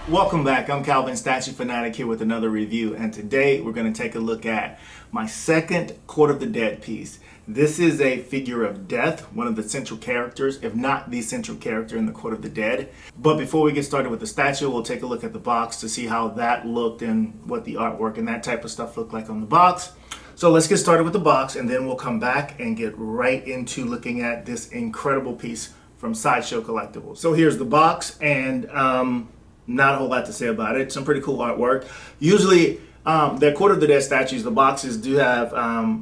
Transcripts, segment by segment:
Welcome back. I'm Calvin Statue Fanatic here with another review, and today we're going to take a look at my second Court of the Dead piece. This is a figure of death, one of the central characters, if not the central character in the Court of the Dead. But before we get started with the statue, we'll take a look at the box to see how that looked and what the artwork and that type of stuff looked like on the box. So let's get started with the box, and then we'll come back and get right into looking at this incredible piece from Sideshow Collectibles. So here's the box, and not a whole lot to say about it. Some pretty cool artwork. Usually, their Court of the Dead statues, the boxes do have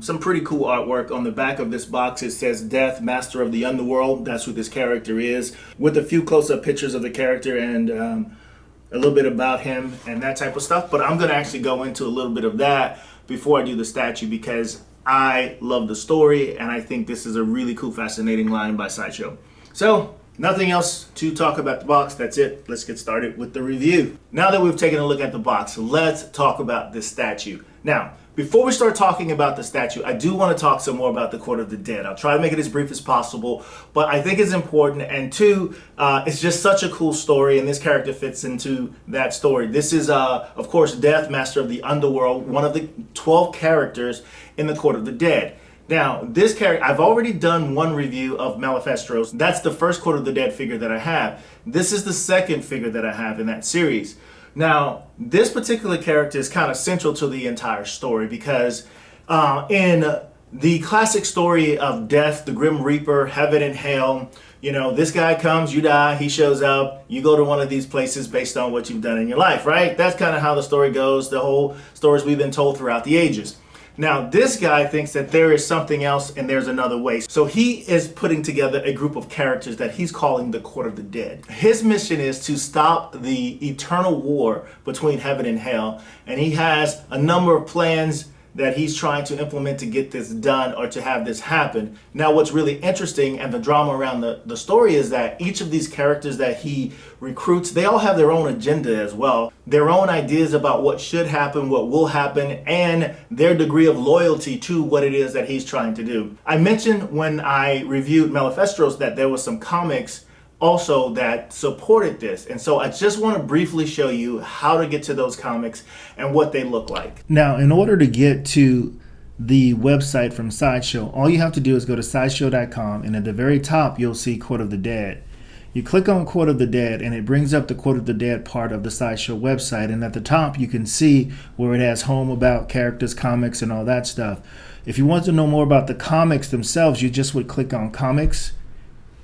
some pretty cool artwork. On the back of this box, it says Death, Master of the Underworld. That's who this character is, with a few close-up pictures of the character and a little bit about him and that type of stuff. But I'm going to actually go into a little bit of that before I do the statue, because I love the story, and I think this is a really cool, fascinating line by Sideshow. So, nothing else to talk about the box. That's it. Let's get started with the review. Now that we've taken a look at the box, let's talk about this statue. Now, before we start talking about the statue, I do want to talk some more about the Court of the Dead. I'll try to make it as brief as possible, but I think it's important. And two, it's just such a cool story, and this character fits into that story. This is, of course, Death, Master of the Underworld, one of the 12 characters in the Court of the Dead. Now, this character, I've already done one review of Malefestro's. That's the first Court of the Dead figure that I have. This is the second figure that I have in that series. Now, this particular character is kind of central to the entire story, because in the classic story of Death, the Grim Reaper, Heaven and Hell, you know, this guy comes, you die, he shows up, you go to one of these places based on what you've done in your life, right? That's kind of how the story goes, the whole stories we've been told throughout the ages. Now, this guy thinks that there is something else and there's another way. So he is putting together a group of characters that he's calling the Court of the Dead. His mission is to stop the eternal war between heaven and hell. And he has a number of plans that he's trying to implement to get this done or to have this happen. Now, what's really interesting and the drama around the story is that each of these characters that he recruits, they all have their own agenda as well. Their own ideas about what should happen, what will happen, and their degree of loyalty to what it is that he's trying to do. I mentioned when I reviewed Malefestro's that there was some comics also that supported this, and so I just want to briefly show you how to get to those comics and what they look like. Now, in order to get to the website from Sideshow, all you have to do is go to sideshow.com, and at the very top you'll see Court of the Dead. You click on Court of the Dead, and it brings up the Court of the Dead part of the Sideshow website, and at the top you can see where it has home, about, characters, comics, and all that stuff. If you want to know more about the comics themselves, you just would click on comics.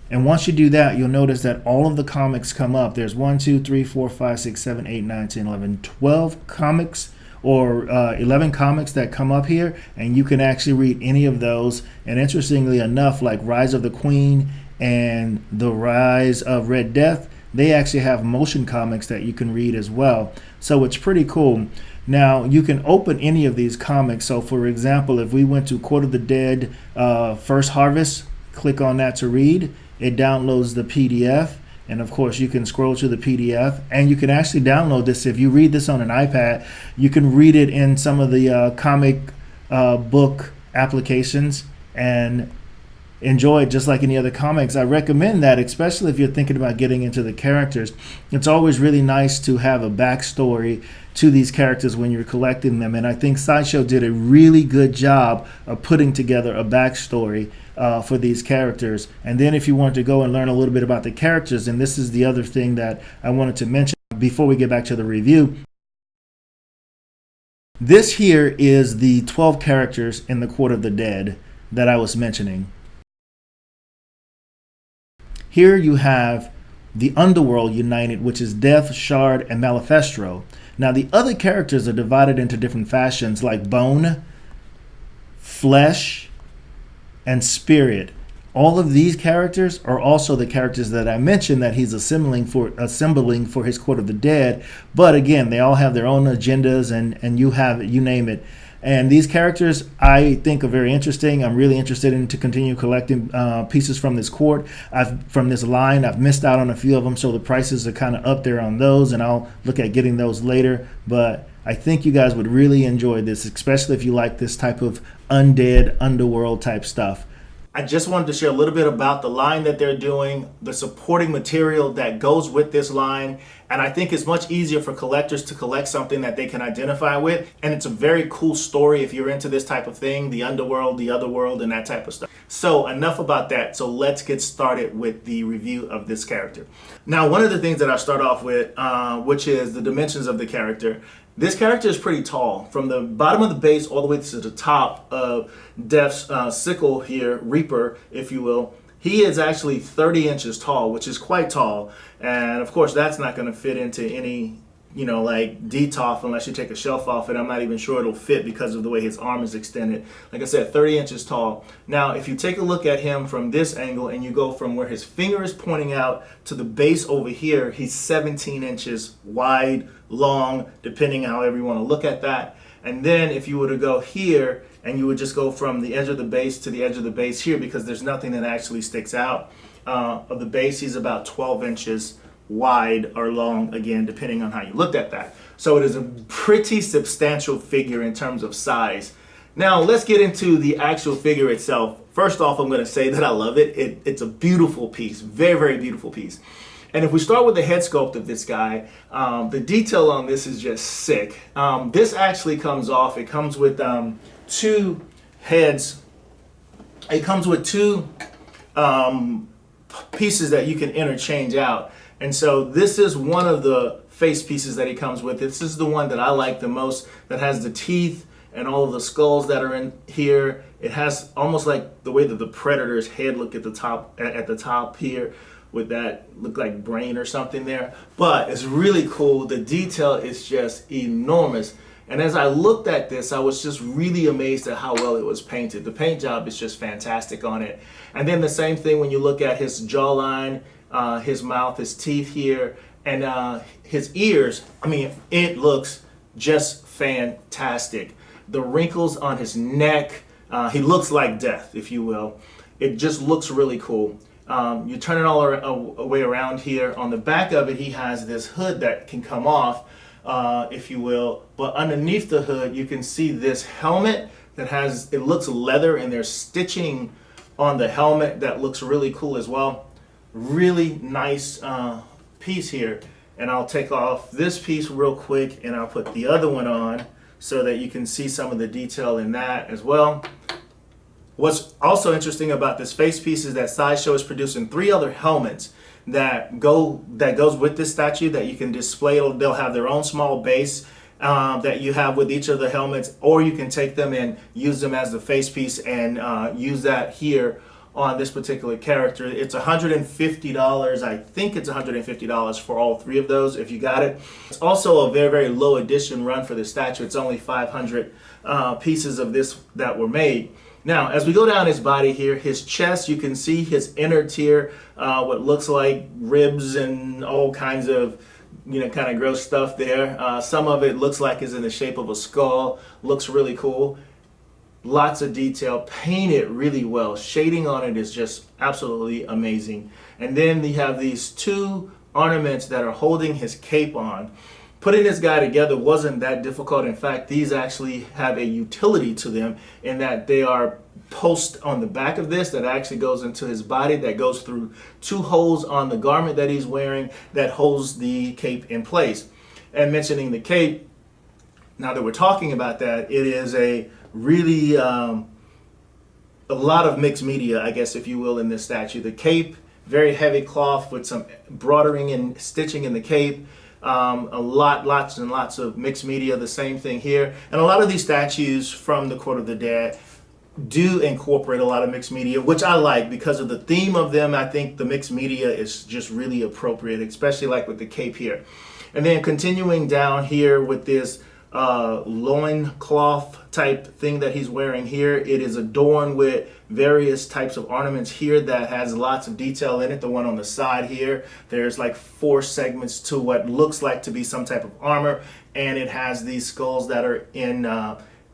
And once you do that, you'll notice that all of the comics come up. There's 1, 2, 3, 4, 5, 6, 7, 8, 9, 10, 11, 12 comics, or 11 comics that come up here, and you can actually read any of those. And interestingly enough, like Rise of the Queen and The Rise of Red Death, they actually have motion comics that you can read as well. So it's pretty cool. Now, you can open any of these comics. So for example, if we went to Court of the Dead First Harvest, click on that to read. It downloads the PDF, and of course you can scroll to the PDF, and you can actually download this. If you read this on an iPad, you can read it in some of the comic book applications and enjoy it just like any other comics. I recommend that, especially if you're thinking about getting into the characters. It's always really nice to have a backstory to these characters when you're collecting them, and I think Sideshow did a really good job of putting together a backstory for these characters. And then if you want to go and learn a little bit about the characters, and this is the other thing that I wanted to mention before we get back to the review. This here is the 12 characters in the Court of the Dead that I was mentioning. Here you have the Underworld united, which is Death, Shard, and Malefestro. Now the other characters are divided into different fashions, like Bone, Flesh, and Spirit. All of these characters are also the characters that I mentioned that he's assembling for his Court of the Dead. But again, they all have their own agendas, and you name it. And these characters I think are very interesting. I'm really interested in to continue collecting pieces from this court. From this line, I've missed out on a few of them, so the prices are kind of up there on those, and I'll look at getting those later. But I think you guys would really enjoy this, especially if you like this type of undead, underworld type stuff. I just wanted to share a little bit about the line that they're doing, the supporting material that goes with this line, And I think it's much easier for collectors to collect something that they can identify with. And it's a very cool story if you're into this type of thing, the underworld, the other world, and that type of stuff. So enough about that. So let's get started with the review of this character. Now, one of the things that I start off with, which is the dimensions of the character. This character is pretty tall. From the bottom of the base all the way to the top of Death's sickle here, Reaper, if you will, he is actually 30 inches tall, which is quite tall. And of course, that's not going to fit into any, like DTOF unless you take a shelf off it. I'm not even sure it'll fit because of the way his arm is extended. Like I said, 30 inches tall. Now, if you take a look at him from this angle and you go from where his finger is pointing out to the base over here, he's 17 inches wide, long, depending on however you want to look at that. And then if you were to go here and you would just go from the edge of the base to the edge of the base here, because there's nothing that actually sticks out of the base, he's about 12 inches wide or long, again, depending on how you looked at that. So it is a pretty substantial figure in terms of size. Now let's get into the actual figure itself. First off, I'm going to say that I love it. It's a beautiful piece, very, very beautiful piece. And if we start with the head sculpt of this guy, the detail on this is just sick. This actually comes off. It comes with two heads. It comes with two pieces that you can interchange out. And so this is one of the face pieces that he comes with. This is the one that I like the most, that has the teeth and all of the skulls that are in here. It has almost like the way that the Predator's head look at the top here, with that look like brain or something there. But it's really cool. The detail is just enormous. And as I looked at this, I was just really amazed at how well it was painted. The paint job is just fantastic on it. And then the same thing when you look at his jawline, his mouth, his teeth here, and his ears. I mean, it looks just fantastic. The wrinkles on his neck, he looks like Death, if you will. It just looks really cool. You turn it all way around here. On the back of it, he has this hood that can come off, if you will. But underneath the hood, you can see this helmet that has, it looks leather, and there's stitching on the helmet that looks really cool as well. Really nice piece here. And I'll take off this piece real quick, and I'll put the other one on so that you can see some of the detail in that as well. What's also interesting about this face piece is that Sideshow is producing 3 other helmets that goes with this statue that you can display. They'll have their own small base that you have with each of the helmets, or you can take them and use them as the face piece and use that here on this particular character. It's $150. I think it's $150 for all 3 of those if you got it. It's also a very, very low edition run for the statue. It's only 500 pieces of this that were made. Now, as we go down his body here, his chest, you can see his inner tier, what looks like ribs and all kinds of, kind of gross stuff there. Some of it looks like is in the shape of a skull. Looks really cool. Lots of detail, painted really well. Shading on it is just absolutely amazing. And then you have these 2 ornaments that are holding his cape on. Putting this guy together wasn't that difficult. In fact, these actually have a utility to them in that they are posts on the back of this that actually goes into his body, that goes through 2 holes on the garment that he's wearing that holds the cape in place. And mentioning the cape, now that we're talking about that, it is a really a lot of mixed media, I guess, if you will, in this statue. The cape, very heavy cloth with some broadering and stitching in the cape. Lots and lots of mixed media, the same thing here. And a lot of these statues from the Court of the Dead do incorporate a lot of mixed media, which I like because of the theme of them. I think the mixed media is just really appropriate, especially like with the cape here. And then continuing down here with this loin cloth type thing that he's wearing here. It is adorned with various types of ornaments here that has lots of detail in it. The one on the side here, there's like 4 segments to what looks like to be some type of armor, and it has these skulls that are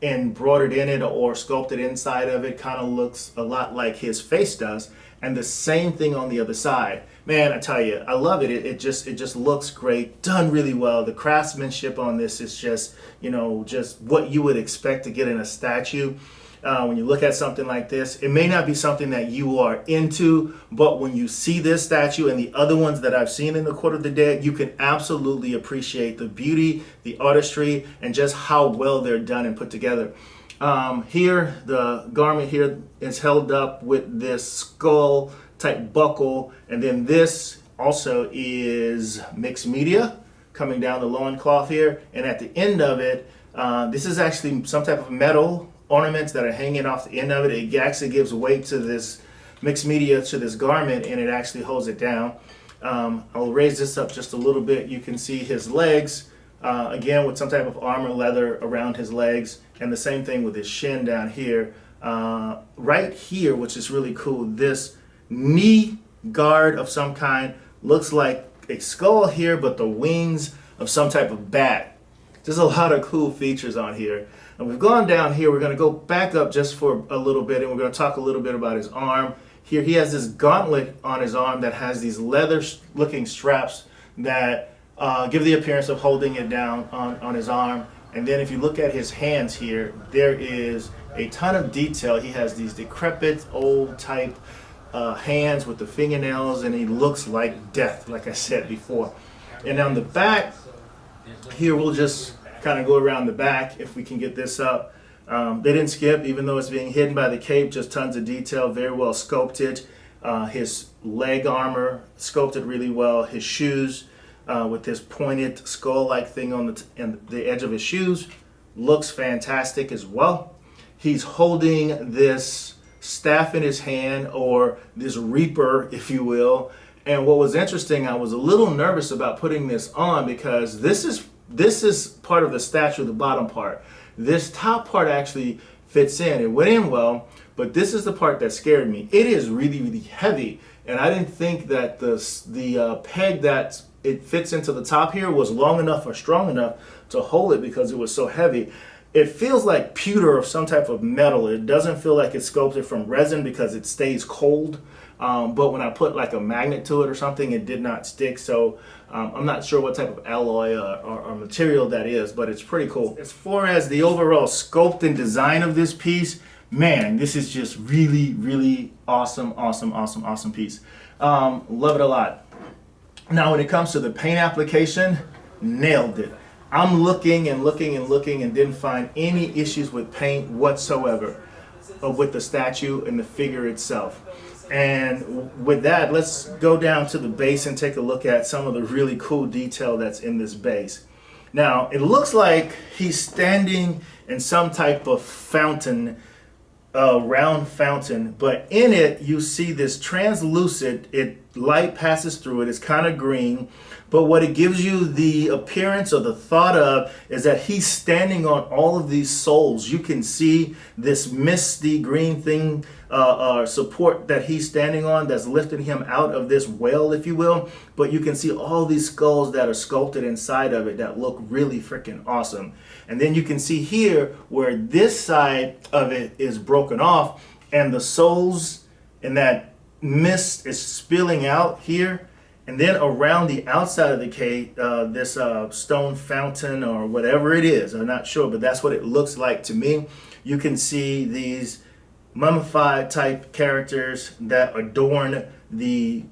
embroidered in it or sculpted inside of it. Kind of looks a lot like his face does. And the same thing on the other side. Man, I tell you, I love it. It just looks great, done really well. The craftsmanship on this is just, just what you would expect to get in a statue. When you look at something like this, it may not be something that you are into, but when you see this statue and the other ones that I've seen in the Court of the Dead, you can absolutely appreciate the beauty, the artistry, and just how well they're done and put together. Here, the garment here is held up with this skull type buckle, and then this also is mixed media coming down the loincloth here, and at the end of it, this is actually some type of metal ornaments that are hanging off the end of it. It actually gives weight to this mixed media, to this garment, and it actually holds it down. I'll raise this up just a little bit. You can see his legs, again with some type of armor leather around his legs, and the same thing with his shin down here. Right here, which is really cool, this knee guard of some kind looks like a skull here, but the wings of some type of bat. There's a lot of cool features on here. And we've gone down here. We're going to go back up just for a little bit, and we're going to talk a little bit about his arm. Here he has this gauntlet on his arm that has these leather-looking straps that give the appearance of holding it down on his arm. And then if you look at his hands here, there is a ton of detail. He has these decrepit, old-type hands with the fingernails, and he looks like death, like I said before. And on the back, here we'll just kind of go around the back if we can get this up. They didn't skip, even though it's being hidden by the cape, just tons of detail, very well sculpted. His leg armor sculpted really well. His shoes with this pointed skull-like thing on the edge of his shoes looks fantastic as well. He's holding this staff in his hand, or this reaper, if you will. And what was interesting, I was a little nervous about putting this on because this is part of the statue, the bottom part. This top part actually fits in. It went in well, but this is the part that scared me. It is really, really heavy, and I didn't think that the peg that it fits into the top here was long enough or strong enough to hold it because it was so heavy. It feels like pewter or some type of metal. It doesn't feel like it's sculpted from resin because it stays cold. But when I put like a magnet to it or something, it did not stick. So I'm not sure what type of alloy or material that is, but it's pretty cool. As far as the overall sculpt and design of this piece, man, this is just really, really awesome piece. Love it a lot. Now, when it comes to the paint application, nailed it. I'm looking and didn't find any issues with paint whatsoever with the statue and the figure itself. And with that, let's go down to the base and take a look at some of the really cool detail that's in this base. Now, it looks like he's standing in some type of fountain, round fountain, but in it you see this translucent, light passes through it, it's kind of green, but what it gives you the appearance or the thought of is that he's standing on all of these souls. You can see this misty green thing, support that he's standing on that's lifting him out of this well, if you will, but you can see all these skulls that are sculpted inside of it that look really freaking awesome. And then you can see here where this side of it is broken off and the souls and that mist is spilling out here. And then around the outside of the cave, this stone fountain or whatever it is, I'm not sure, but that's what it looks like to me. You can see these mummified type characters that adorn the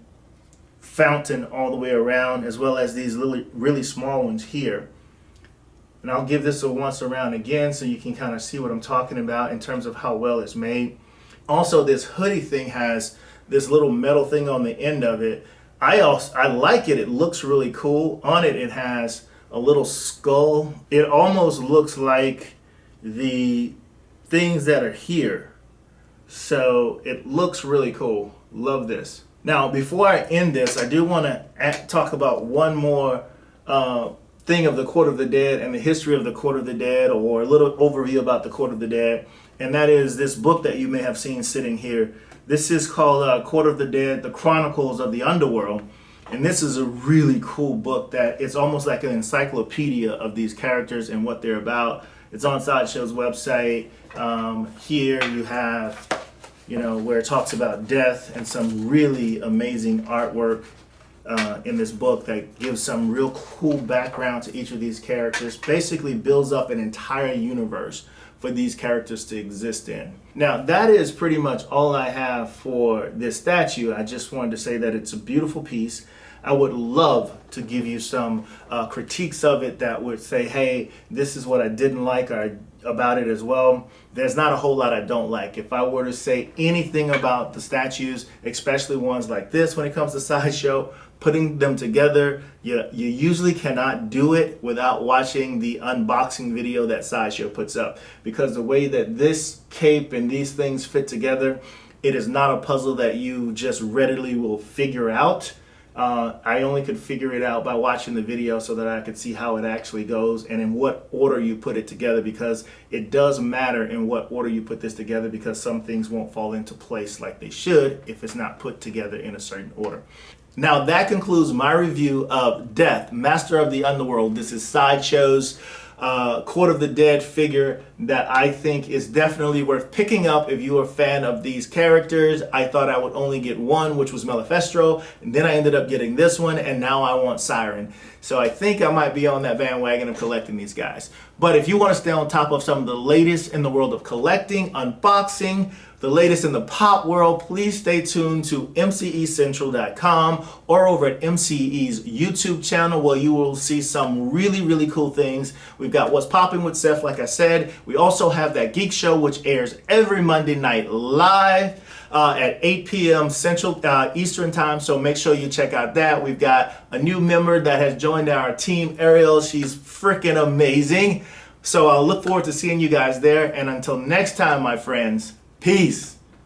fountain all the way around, as well as these really small ones here. And I'll give this a once around again so you can kind of see what I'm talking about in terms of how well it's made. Also, this hoodie thing has this little metal thing on the end of it. I like it. It looks really cool. On it, it has a little skull. It almost looks like the things that are here. So it looks really cool. Love this. Now, before I end this, I do want to talk about one more thing of the Court of the Dead and the history of the Court of the Dead, or a little overview about the Court of the Dead. And that is this book that you may have seen sitting here. This is called Court of the Dead, The Chronicles of the Underworld. And this is a really cool book that it's almost like an encyclopedia of these characters and what they're about. It's on Sideshow's website. Here you have, where it talks about death and some really amazing artwork. in this book that gives some real cool background to each of these characters. Basically builds up an entire universe for these characters to exist in. Now, that is pretty much all I have for this statue. I just wanted to say that it's a beautiful piece. I would love to give you some critiques of it that would say, hey, this is what I didn't like about it as well. There's not a whole lot I don't like. If I were to say anything about the statues, especially ones like this when it comes to Sideshow, putting them together, you usually cannot do it without watching the unboxing video that Sideshow puts up. Because the way that this cape and these things fit together, it is not a puzzle that you just readily will figure out. I only could figure it out by watching the video so that I could see how it actually goes and in what order you put it together, because it does matter in what order you put this together, because some things won't fall into place like they should if it's not put together in a certain order. Now that concludes my review of Death, Master of the Underworld. This is Sideshow's Court of the Dead figure that I think is definitely worth picking up if you're a fan of these characters. I thought I would only get one, which was Malefisto, and then I ended up getting this one, and now I want Siren. So I think I might be on that bandwagon of collecting these guys. But if you want to stay on top of some of the latest in the world of collecting, unboxing, the latest in the pop world, please stay tuned to mcecentral.com or over at MCE's YouTube channel, where you will see some really, really cool things. We've got What's Popping with Seth, like I said. We also have that Geek Show, which airs every Monday night live at 8 p.m. Central Eastern Time, so make sure you check out that. We've got a new member that has joined our team, Ariel. She's freaking amazing. So I'll look forward to seeing you guys there. And until next time, my friends, peace.